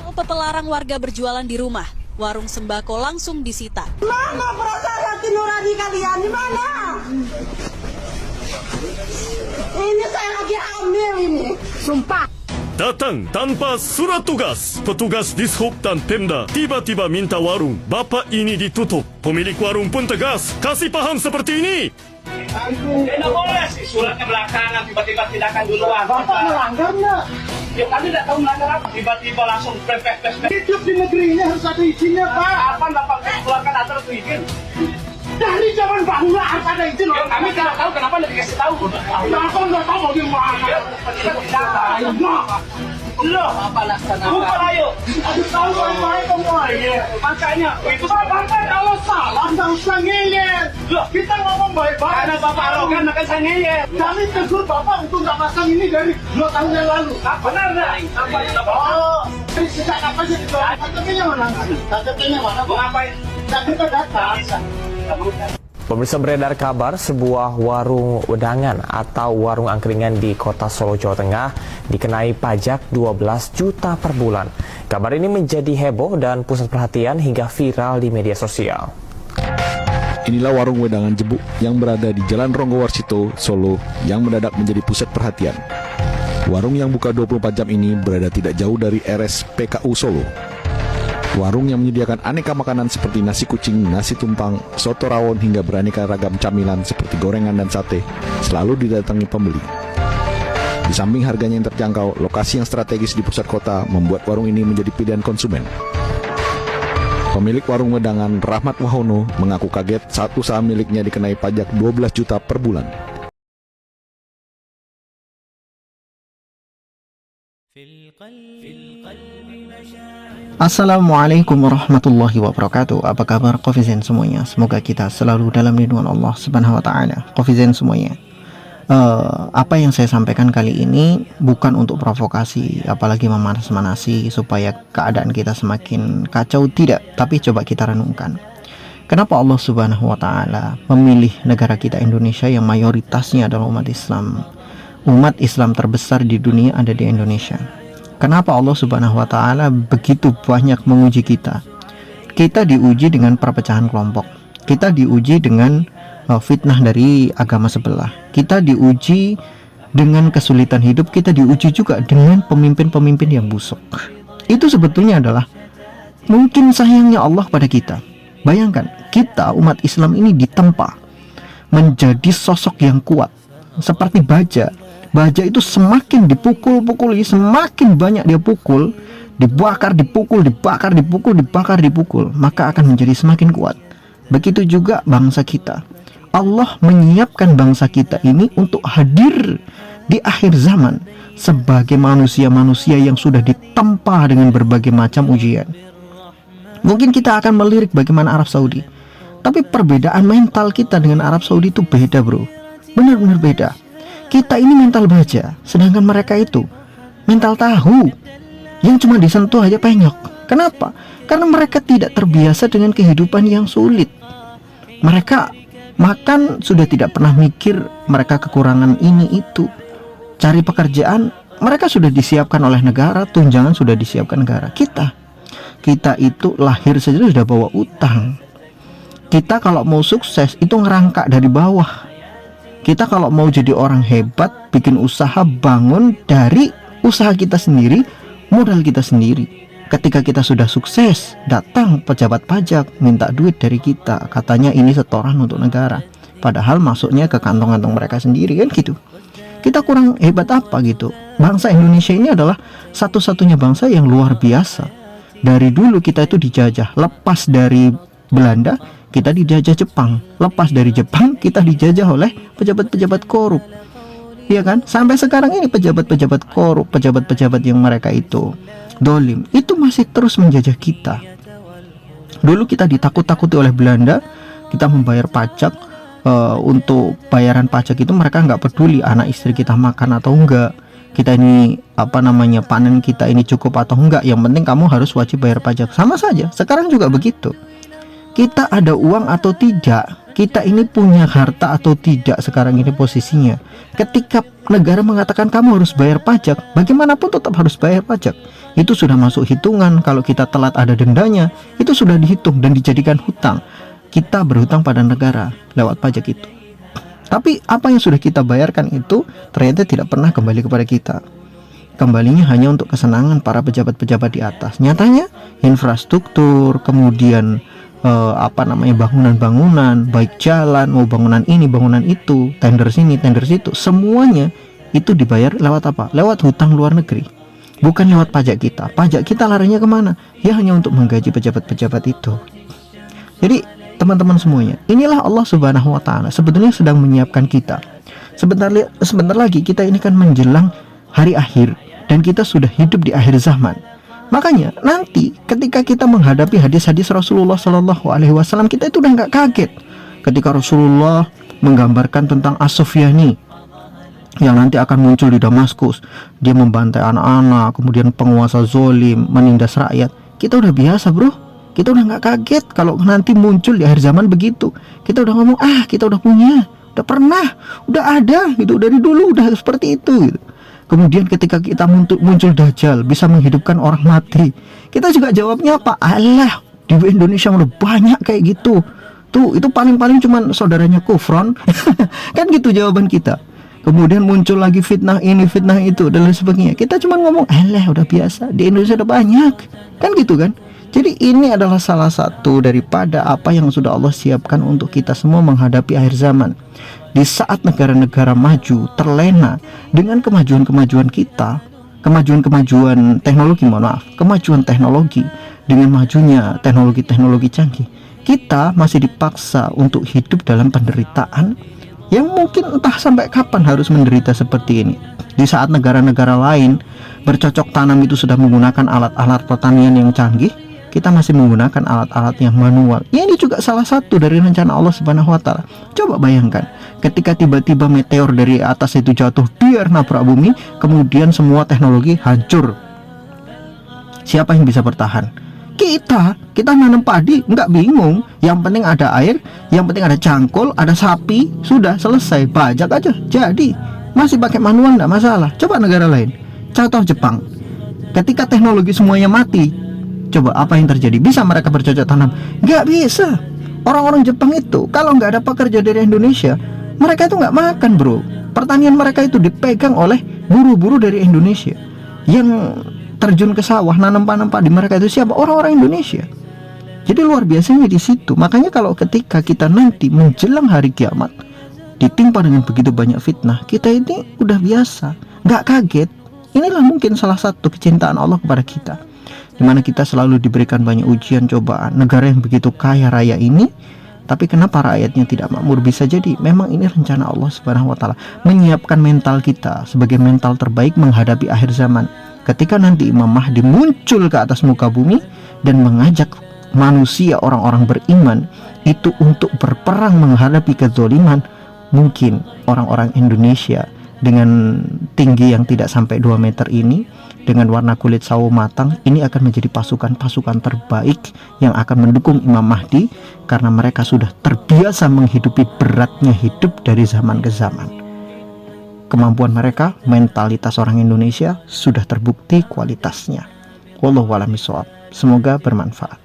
Pelarang warga berjualan di rumah, warung sembako langsung disita. Mana perasaan hati nurani kalian? Di mana? Ini saya lagi hamil ini. Sumpah. Datang tanpa surat tugas. Petugas Dishub dan Pemda tiba-tiba minta warung bapak ini ditutup. Pemilik warung pun tegas, kasih paham seperti ini. Tidak boleh sih surat ke belakangan tiba-tiba tindakan duluan. Bapak melanggar nggak? Ya kami tidak tahu melanggar apa. Tiba-tiba langsung pepes. Hidup di negerinya harus ada izinnya, Pak. Kapan Bapak keluarkan atur itu izin? Dari zaman bahula harus ada izin. Ya, kami tidak tahu kenapa tidak dikasih tahu. Kenapa nggak tahu mau gimana? Loh, apa laksanakan? Bukan ayo. Aduh, tahu baik-baik semua ini. Makanya itu Bapak kalau salah nggak usah ngeyel. loh, Kita ngomong baik-baik. karena Bapak arogan maka saya ngeyel. Kami tegur Bapak untuk nggak pasang ini dari 2 tahun yang lalu. Benar nggak? Apa itu Bapak? Oh, sejak kapan sih itu? KTP-nya mana? KTP-nya mana? Mau ngapain? Nah, kita datang. Pemirsa, beredar kabar sebuah warung wedangan atau warung angkringan di kota Solo, Jawa Tengah dikenai pajak 12 juta per bulan. Kabar ini menjadi heboh dan pusat perhatian hingga viral di media sosial. Inilah warung wedangan Jebuk yang berada di Jalan Ronggowarsito, Solo yang mendadak menjadi pusat perhatian. Warung yang buka 24 jam ini berada tidak jauh dari RSPKU Solo. Warung yang menyediakan aneka makanan seperti nasi kucing, nasi tumpang, soto rawon hingga beraneka ragam camilan seperti gorengan dan sate selalu didatangi pembeli. Di samping harganya yang terjangkau, lokasi yang strategis di pusat kota membuat warung ini menjadi pilihan konsumen. Pemilik warung wedangan Rahmat Wahono mengaku kaget saat usaha miliknya dikenai pajak 12 juta per bulan. Assalamualaikum warahmatullahi wabarakatuh. Apa kabar Kofizen semuanya? Semoga kita selalu dalam lindungan Allah Subhanahu wa taala. Kofizen semuanya. Apa yang saya sampaikan kali ini bukan untuk provokasi, apalagi memanas-manasi supaya keadaan kita semakin kacau, tidak, tapi coba kita renungkan. Kenapa Allah Subhanahu wa taala memilih negara kita Indonesia yang mayoritasnya adalah umat Islam? Umat Islam terbesar di dunia ada di Indonesia. Kenapa Allah Subhanahu wa taala begitu banyak menguji kita? Kita diuji dengan perpecahan kelompok. Kita diuji dengan fitnah dari agama sebelah. Kita diuji dengan kesulitan hidup. Kita diuji juga dengan pemimpin-pemimpin yang busuk. Itu sebetulnya adalah mungkin sayangnya Allah pada kita. Bayangkan, kita umat Islam ini ditempa menjadi sosok yang kuat seperti baja. Baja itu semakin dipukul-pukul, semakin banyak dia pukul, dibakar, dipukul, maka akan menjadi semakin kuat. Begitu juga bangsa kita. Allah menyiapkan bangsa kita ini untuk hadir di akhir zaman sebagai manusia-manusia yang sudah ditempa dengan berbagai macam ujian. Mungkin kita akan melirik bagaimana Arab Saudi, tapi perbedaan mental kita dengan Arab Saudi itu beda, bro. Benar-benar beda. Kita ini mental baja, sedangkan mereka itu mental tahu yang cuma disentuh aja penyok. Kenapa? Karena mereka tidak terbiasa dengan kehidupan yang sulit. Mereka makan sudah tidak pernah mikir mereka kekurangan ini itu. Cari pekerjaan mereka sudah disiapkan oleh negara, tunjangan sudah disiapkan negara. Kita itu lahir saja sudah bawa utang. Kita kalau mau sukses itu ngerangkak dari bawah. Kita kalau mau jadi orang hebat, bikin usaha, bangun dari usaha kita sendiri, modal kita sendiri. Ketika kita sudah sukses, datang pejabat pajak minta duit dari kita, katanya ini setoran untuk negara, padahal masuknya ke kantong-kantong mereka sendiri, kan gitu. Kita kurang hebat apa gitu. Bangsa Indonesia ini adalah satu-satunya bangsa yang luar biasa. Dari dulu kita itu dijajah. Lepas dari Belanda, kita dijajah Jepang. Lepas dari Jepang, kita dijajah oleh pejabat-pejabat korup. Iya kan? Sampai sekarang ini pejabat-pejabat korup, pejabat-pejabat yang mereka itu dolim, itu masih terus menjajah kita. Dulu kita ditakut-takuti oleh Belanda. Kita membayar pajak, untuk bayaran pajak itu mereka nggak peduli anak istri kita makan atau enggak, kita ini panen kita ini cukup atau enggak, yang penting kamu harus wajib bayar pajak. Sama saja sekarang juga begitu. Kita ada uang atau tidak, kita ini punya harta atau tidak, sekarang ini posisinya. Ketika negara mengatakan kamu harus bayar pajak, bagaimanapun tetap harus bayar pajak. itu sudah masuk hitungan. Kalau kita telat ada dendanya, itu sudah dihitung dan dijadikan hutang. Kita berhutang pada negara lewat pajak itu. Tapi apa yang sudah kita bayarkan itu ternyata tidak pernah kembali kepada kita. Kembalinya hanya untuk kesenangan para pejabat-pejabat di atas. Nyatanya infrastruktur, kemudian bangunan-bangunan, baik jalan mau bangunan ini, bangunan itu, tender sini, tender situ, semuanya itu dibayar lewat apa? Lewat hutang luar negeri, bukan lewat pajak kita. Pajak kita larinya kemana? Ya hanya untuk menggaji pejabat-pejabat itu. Jadi teman-teman semuanya, inilah Allah Subhanahu wa Ta'ala sebetulnya sedang menyiapkan kita. Sebentar lagi kita ini kan menjelang hari akhir, dan kita sudah hidup di akhir zaman. Makanya nanti ketika kita menghadapi hadis-hadis Rasulullah Shallallahu Alaihi Wasallam, kita itu udah nggak kaget ketika Rasulullah menggambarkan tentang As-Sufyani yang nanti akan muncul di Damaskus. Dia membantai anak-anak, kemudian penguasa zolim, menindas rakyat. Kita udah biasa bro, kita udah nggak kaget kalau nanti muncul di akhir zaman begitu. Kita udah ngomong, kita udah punya, udah pernah, udah ada gitu, dari dulu udah seperti itu gitu. Kemudian ketika kita muncul Dajjal bisa menghidupkan orang mati, kita juga jawabnya apa? Alah, di Indonesia udah banyak kayak gitu. Tuh, itu paling-paling cuman saudaranya Kufron. Kan gitu jawaban kita. Kemudian muncul lagi fitnah ini, fitnah itu, dan lain sebagainya. Kita cuma ngomong, alah udah biasa, di Indonesia udah banyak. Kan gitu kan? Jadi ini adalah salah satu daripada apa yang sudah Allah siapkan untuk kita semua menghadapi akhir zaman. Di saat negara-negara maju terlena dengan kemajuan-kemajuan kita, kemajuan teknologi dengan majunya teknologi-teknologi canggih, kita masih dipaksa untuk hidup dalam penderitaan yang mungkin entah sampai kapan harus menderita seperti ini. Di saat negara-negara lain bercocok tanam itu sudah menggunakan alat-alat pertanian yang canggih, kita masih menggunakan alat-alat yang manual. Ya, ini juga salah satu dari rencana Allah Subhanahu wa Ta'ala. Coba bayangkan, ketika tiba-tiba meteor dari atas itu jatuh, biar nabrak bumi, kemudian semua teknologi hancur. Siapa yang bisa bertahan? Kita nanam padi nggak bingung. Yang penting ada air, yang penting ada cangkul, ada sapi, sudah selesai, pajak aja jadi. Masih pakai manual nggak masalah. Coba negara lain, contoh Jepang, ketika teknologi semuanya mati, coba apa yang terjadi? Bisa mereka bercocok tanam? Nggak bisa. Orang-orang Jepang itu kalau nggak ada pekerja dari Indonesia, mereka itu nggak makan bro. Pertanian mereka itu dipegang oleh buru-buru dari Indonesia. Yang terjun ke sawah, nanam padi mereka itu siapa? Orang-orang Indonesia. Jadi luar biasanya di situ. Makanya kalau ketika kita nanti menjelang hari kiamat ditimpa dengan begitu banyak fitnah, kita ini udah biasa, nggak kaget. Inilah mungkin salah satu kecintaan Allah kepada kita, dimana kita selalu diberikan banyak ujian, cobaan. Negara yang begitu kaya raya ini, tapi kenapa rakyatnya tidak makmur? Bisa jadi memang ini rencana Allah Subhanahu wa Ta'ala, menyiapkan mental kita sebagai mental terbaik menghadapi akhir zaman. Ketika nanti Imam Mahdi muncul ke atas muka bumi dan mengajak manusia, orang-orang beriman itu untuk berperang menghadapi kezaliman, mungkin orang-orang Indonesia dengan tinggi yang tidak sampai 2 meter ini, dengan warna kulit sawo matang, ini akan menjadi pasukan-pasukan terbaik yang akan mendukung Imam Mahdi, karena mereka sudah terbiasa menghidupi beratnya hidup dari zaman ke zaman. Kemampuan mereka, mentalitas orang Indonesia sudah terbukti kualitasnya. Wallahu a'lam bishawab. Semoga bermanfaat.